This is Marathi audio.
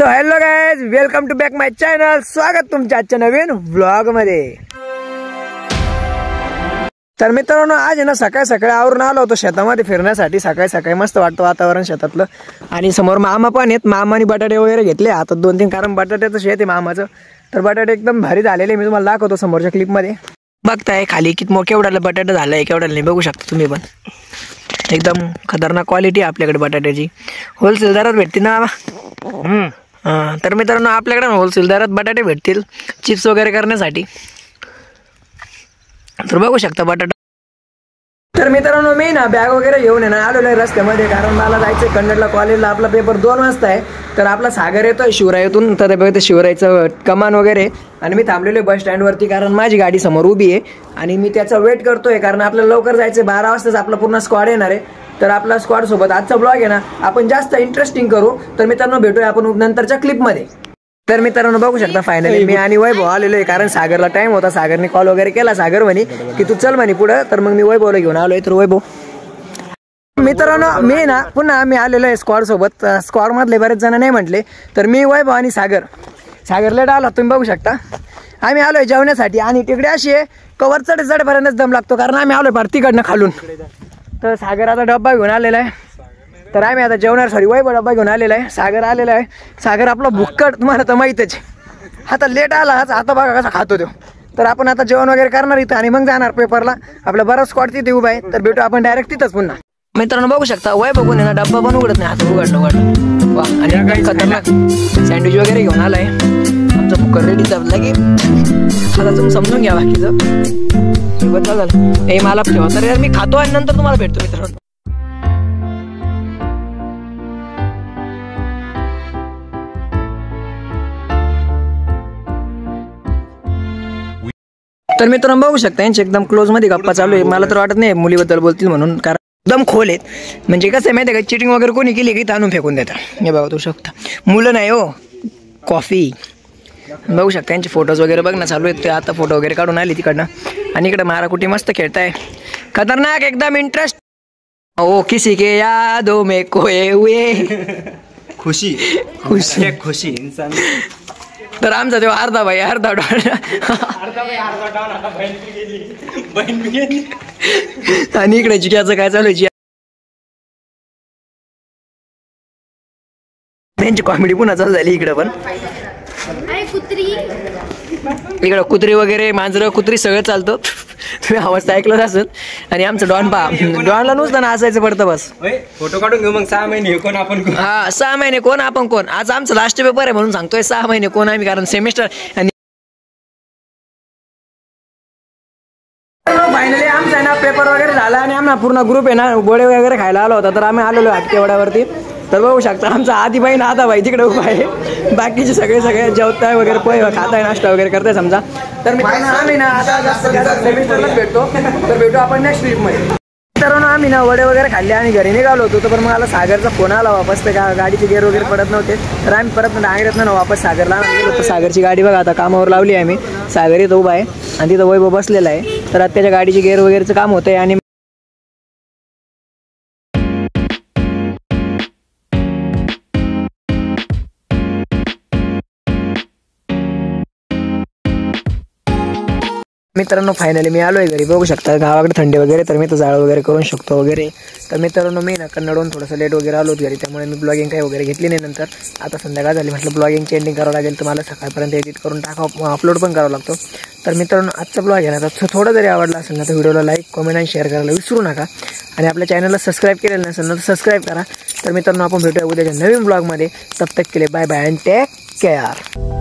So hello guys, welcome to back my channel. स्वागत तुमच्या आजच्या नवीन व्लॉग मध्ये. तर मित्रांनो, आज आहे ना सकाळी सकाळी आवरून आलो होतो शेतामध्ये फिरण्यासाठी. सकाळी सकाळी मस्त वाटतं वातावरण शेतातलं. आणि समोर मामा पण आहेत. मामाने बटाटे वगैरे घेतले हातात 2-3, कारण बटाट्याचं शेत आहे मामाचं. तर बटाटे एकदम भारी झालेले, मी तुम्हाला दाखवतो समोरच्या क्लिप मध्ये. बघताय खाली किती केवढ्याला बटाटा झालाय, केवढ्याला नाही बघू शकता तुम्ही पण. एकदम खतरनाक क्वालिटी आपल्याकडे बटाट्याची. होलसेल दरात भेटते ना. तर मित्रांनो, आपल्याकडे होलसेल दरात बटाटे भेटतील चिप्स वगैरे करण्यासाठी. तर बघू शकता बटाटा. तर मित्रांनो, मी ना बॅग वगैरे घेऊन आहे ना आलेलो आहे रस्त्यामध्ये, कारण मला जायचं कन्नडला कॉलेजला. आपला पेपर 2 वाजता आहे. तर आपला सागर येतोय शिवरायातून. तर बघते शिवरायचं कमान वगैरे. आणि मी थांबलेलो आहे बस स्टँडवरती, कारण माझी गाडी समोर उभी आहे आणि मी त्याचा वेट करतोय, कारण आपल्याला लवकर जायचं. 12 वाजताच आपला पूर्ण स्क्वॉड येणार आहे. तर आपला स्क्वॉड सोबत आजचा ब्लॉग आहे ना आपण जास्त इंटरेस्टिंग करू. तर मित्रांनो, भेटूया आपण नंतरच्या क्लिपमध्ये. तर मित्रांनो, बघू शकता फायनली मी आणि वैभव आलेलो आहे, कारण सागरला टाइम होता. सागरने कॉल वगैरे केला. सागर म्हणे की तू चल म्हणे पुढं. तर मग मी वैभवला घेऊन आलोय. तर वैभव मित्रांनो, मी ना पुन्हा आम्ही आलेलो आहे स्क्वॉड सोबत. स्क्वॉड मधले बरेच जण नाही म्हटले. तर मी वैभव आणि सागर लेट आला, तुम्ही बघू शकता. आम्ही आलोय जेवण्यासाठी. आणि तिकडे अशी आहे कवर चढेपर्यंतच दम लागतो, कारण आम्ही आलोय भारतीकडनं खालून. तर सागर आता डब्बा घेऊन आलेला आहे. तर आम्ही आता जेवणार. वैभव डब्बा घेऊन आलेला आहे. सागर आलेला आहे. सागर आपला भुक्कड, तुम्हाला तर माहीतच. आता लेट आला आता बघा कसा खातो तो. तर आपण आता जेवण वगैरे करणार इथं आणि मग जाणार पेपरला. आपला बराच स्क्वॉड तिथे उभा आहे. तर भेटू आपण डायरेक्ट तिथंच पुन्हा. मित्रांनो, बघू शकता वैभव कोणी ना डब्बा पण उघडत नाही, हात उघडलं वा. आणि काही खतरनाक सँडविच वगैरे घेऊन आलाय. आमचा भुक्कड रेडी दाबला की आता तुम्ही समजून घ्या बाकीचं. हे मला ठेवा. तर यार मी खातो आणि नंतर तुम्हाला भेटतो मित्रांनो. तर मित्रांनो, बघू शकता यांची एकदम क्लोज मध्ये गप्पा चालू आहे. मला तर वाटत नाही मुलीबद्दल बोलतील म्हणून, कारण एकदम खोल आहेत. म्हणजे कसं आहे माहिती आहे का, चिटिंग वगैरे कोणी केली की आणून फेकून देतात. हे बघा, तू शकता मुलं नाही हो, कॉफी. बघू शकता यांचे फोटोज वगैरे बघणं चालू आहेत. ते आता फोटो वगैरे काढून आली तिकडनं. आणि इकडे माराकुटी मस्त खेळताय. खतरनाक एकदम इंटरेस्ट. ओ किसी के यादों में खोए हुए. खुशी इंसान. तर आमचा तेव्हा अर्धा भाई अर्धा डॉन. आणि इकडे जिक्याचं काय चालू आहे. त्यांची कॉमेडी पुन्हा चालू झाली इकडे पण. इकडं कुत्री वगैरे मांजरं कुत्री सगळं चालतं. तुम्ही आवाज ऐकलंच असेल. आणि आमचं डॉन डॉनला नुसतं असायचं पडतं बस. फोटो काढून घेऊ मग. 6 महिने कोण आपण. हा, 6 महिने कोण आपण कोण. आज आमचं लास्ट पेपर आहे म्हणून सांगतोय 6 महिने कोण आम्ही, कारण सेमिस्टर. आणि फायनली आमचा ना पेपर वगैरे झाला आणि आम्हाला पूर्ण ग्रुप आहे ना गोळे वगैरे खायला आला होता. तर आम्ही आलेलो हाटकेवाड्यावरती. तर बघू शकता आमचा आधीबाई ना आधाबाई तिकडे उभा आहे. बाकीचे सगळे जेवताय वगैरे पोहे खाताय नाश्ता वगैरे करताय समजा. तर आम्ही ना आता सेमिस्टरलाच भेटतो. तर भेटू आपण नेक्स्ट ट्रिपमध्ये. तर आम्ही ना वडे वगैरे खाल्ले आणि घरी निघालो होतो. तर मला सागरचा फोन आला वापस. ते गाडीचे गेअर वगैरे पडत नव्हते. तर आम्ही परत डांगऱ्यात ना वापस सागरला गेलो होतो. सागरची गाडी बघा आता कामावर लावली आहे आम्ही. सागर इथं उभा आहे आणि तिथं वैभव बसलेला आहे. तर आता त्याच्या गाडीचे गेअर वगैरेचं काम होतंय. आणि मित्रांनो, फायनली मी आलोय घरी. बघू शकता गावाकडे थंडी वगैरे. तर मी तर जाळ वगैरे करून शकतो वगैरे. तर मित्रांनो, मी ना कन्नडहून थोडंसं लेट वगैरे आलो घरी, त्यामुळे मी ब्लॉगिंग काही वगैरे घेतली नाही. नंतर आता संध्याकाळ झाली, म्हटलं ब्लॉगिंगची एंडिंग करावं लागेल. तर मला सकाळपर्यंत एडिट करून अपलोड पण करावं लागतो. तर मित्रांनो, आजचा ब्लॉग आहे ना तर थोडं जरी आवडला असेल ना तर व्हिडिओला लाईक कमेंट आणि शेअर करायला विसरू नका. आणि आपल्या चॅनलला सबस्क्राईब केलेलं नसेल ना तर सबस्क्राईब करा. तर मित्रांनो, आपण भेटूया उद्याच्या नवीन ब्लॉगमध्ये. तब तक के लिए bye bye and take care.